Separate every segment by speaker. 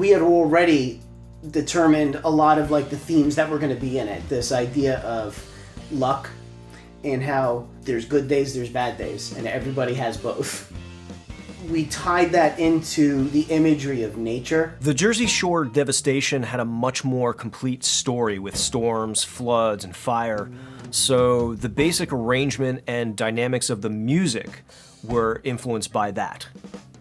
Speaker 1: we had already determined a lot of like the themes that were going to be in it. This idea of luck and how there's good days, there's bad days, and everybody has both. We tied that into the imagery of nature.
Speaker 2: The Jersey Shore devastation had a much more complete story with storms, floods, and fire. So the basic arrangement and dynamics of the music were influenced by that.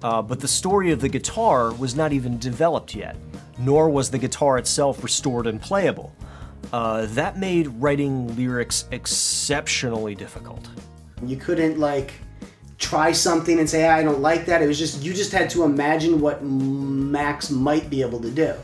Speaker 2: But the story of the guitar was not even developed yet, nor was the guitar itself restored and playable. That made writing lyrics exceptionally difficult.
Speaker 1: You couldn't like try something and say, I don't like that. It was just, you just had to imagine what Max might be able to do.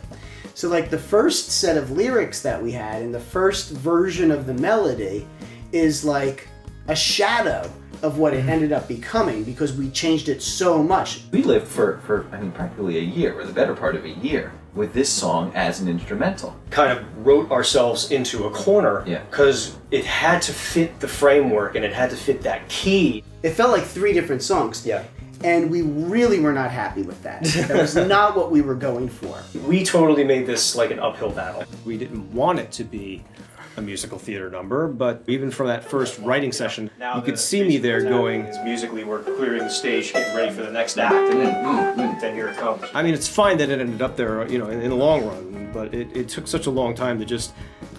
Speaker 1: So like the first set of lyrics that we had and the first version of the melody is like a shadow of what it ended up becoming because we changed it so much.
Speaker 3: We lived for I mean, practically a year, or the better part of a year, with this song as an instrumental.
Speaker 2: Kind of wrote ourselves into a corner because it had to fit the framework and it had to fit that key.
Speaker 1: It felt like 3 different songs.
Speaker 2: Yeah.
Speaker 1: And we really were not happy with that. That was not what we were going for.
Speaker 2: We totally made this like an uphill battle. We didn't want it to be a musical theater number, but even from that first writing session, you could see me there going, musically we're clearing the stage, getting ready for the next act, and then here it comes. I mean, it's fine that it ended up there, you know, in the long run, but it took such a long time to just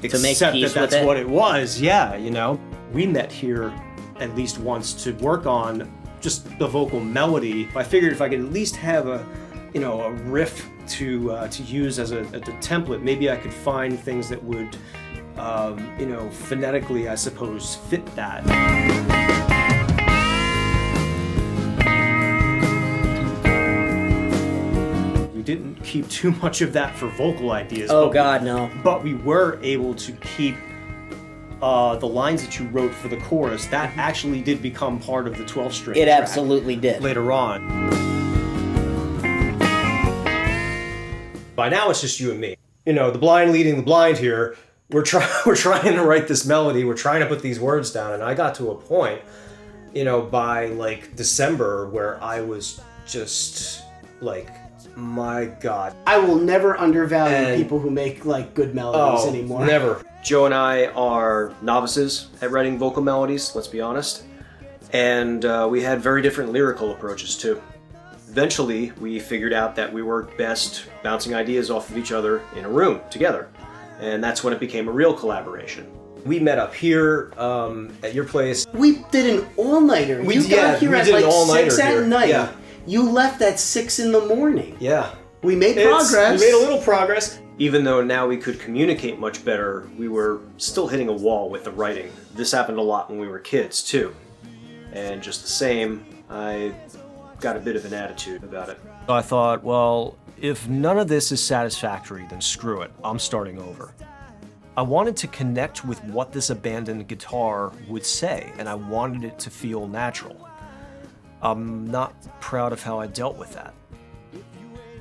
Speaker 2: accept that that's what it was. Yeah, you know. We met here at least once to work on just the vocal melody. I figured if I could at least have a riff to use as a template, maybe I could find things that would phonetically, I suppose, fit that. We didn't keep too much of that for vocal ideas.
Speaker 4: Oh God, no.
Speaker 2: But we were able to keep the lines that you wrote for the chorus. That actually did become part of the 12-string
Speaker 4: It absolutely did.
Speaker 2: later on. By now it's just you and me. You know, the blind leading the blind here. We're trying to write this melody, we're trying to put these words down, and I got to a point, by like December where I was just like, my God.
Speaker 1: I will never undervalue people who make like good melodies anymore.
Speaker 2: Never. Joe and I are novices at writing vocal melodies, let's be honest, and we had very different lyrical approaches too. Eventually, we figured out that we worked best bouncing ideas off of each other in a room together. And that's when it became a real collaboration. We met up here at your place.
Speaker 1: We did an all-nighter. You got here at like 6 at night.
Speaker 2: Yeah.
Speaker 1: You left at 6 in the morning.
Speaker 2: Yeah.
Speaker 1: We made progress.
Speaker 2: We made a little progress. Even though now we could communicate much better, we were still hitting a wall with the writing. This happened a lot when we were kids too. And just the same, I got a bit of an attitude about it. I thought, well, if none of this is satisfactory, then screw it, I'm starting over. I wanted to connect with what this abandoned guitar would say, and I wanted it to feel natural. I'm not proud of how I dealt with that.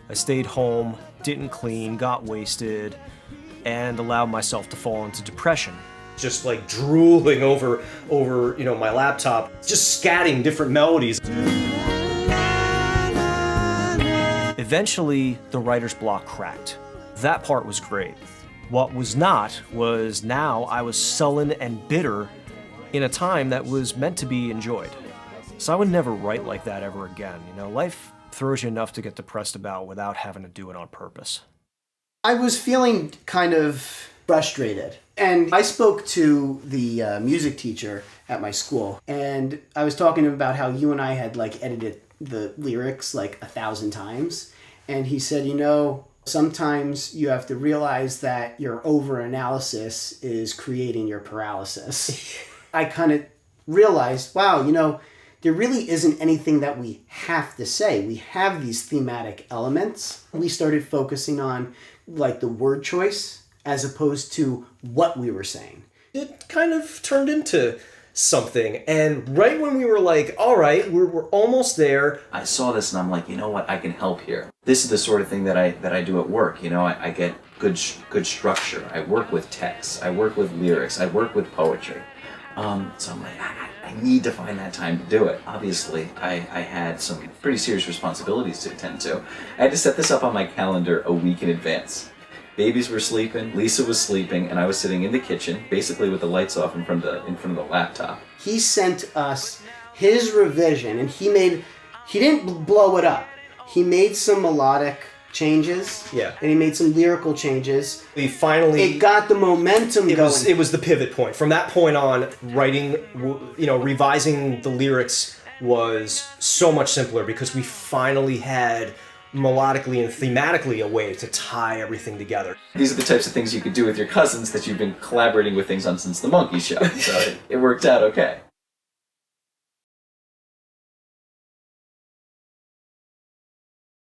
Speaker 2: I stayed home, didn't clean, got wasted, and allowed myself to fall into depression. Just like drooling over my laptop, just scatting different melodies. Eventually, the writer's block cracked. That part was great. What was not was now I was sullen and bitter in a time that was meant to be enjoyed. So I would never write like that ever again. Life throws you enough to get depressed about without having to do it on purpose.
Speaker 1: I was feeling kind of frustrated. And I spoke to the music teacher at my school, and I was talking to him about how you and I had like edited the lyrics like 1,000 times. And he said, sometimes you have to realize that your over-analysis is creating your paralysis. I kind of realized, wow, there really isn't anything that we have to say. We have these thematic elements. We started focusing on like the word choice as opposed to what we were saying.
Speaker 2: It kind of turned into something, and right when we were like, all right, we're almost there,
Speaker 3: I saw this and I'm like, you know what, I can help here. This is the sort of thing that I do at work. I get good structure. I work with texts. I work with lyrics. I work with poetry. So I'm like, I need to find that time to do it. Obviously, I had some pretty serious responsibilities to attend to. I had to set this up on my calendar a week in advance. Babies were sleeping, Lisa was sleeping, and I was sitting in the kitchen, basically with the lights off in front of the laptop.
Speaker 1: He sent us his revision, and he didn't blow it up. He made some melodic changes.
Speaker 2: Yeah.
Speaker 1: And he made some lyrical changes.
Speaker 2: We finally...
Speaker 1: It got the momentum going.
Speaker 2: It was the pivot point. From that point on, writing, revising the lyrics was so much simpler because we finally had melodically and thematically a way to tie everything together.
Speaker 3: These are the types of things you could do with your cousins that you've been collaborating with things on since the Monkey Show, so it worked out okay.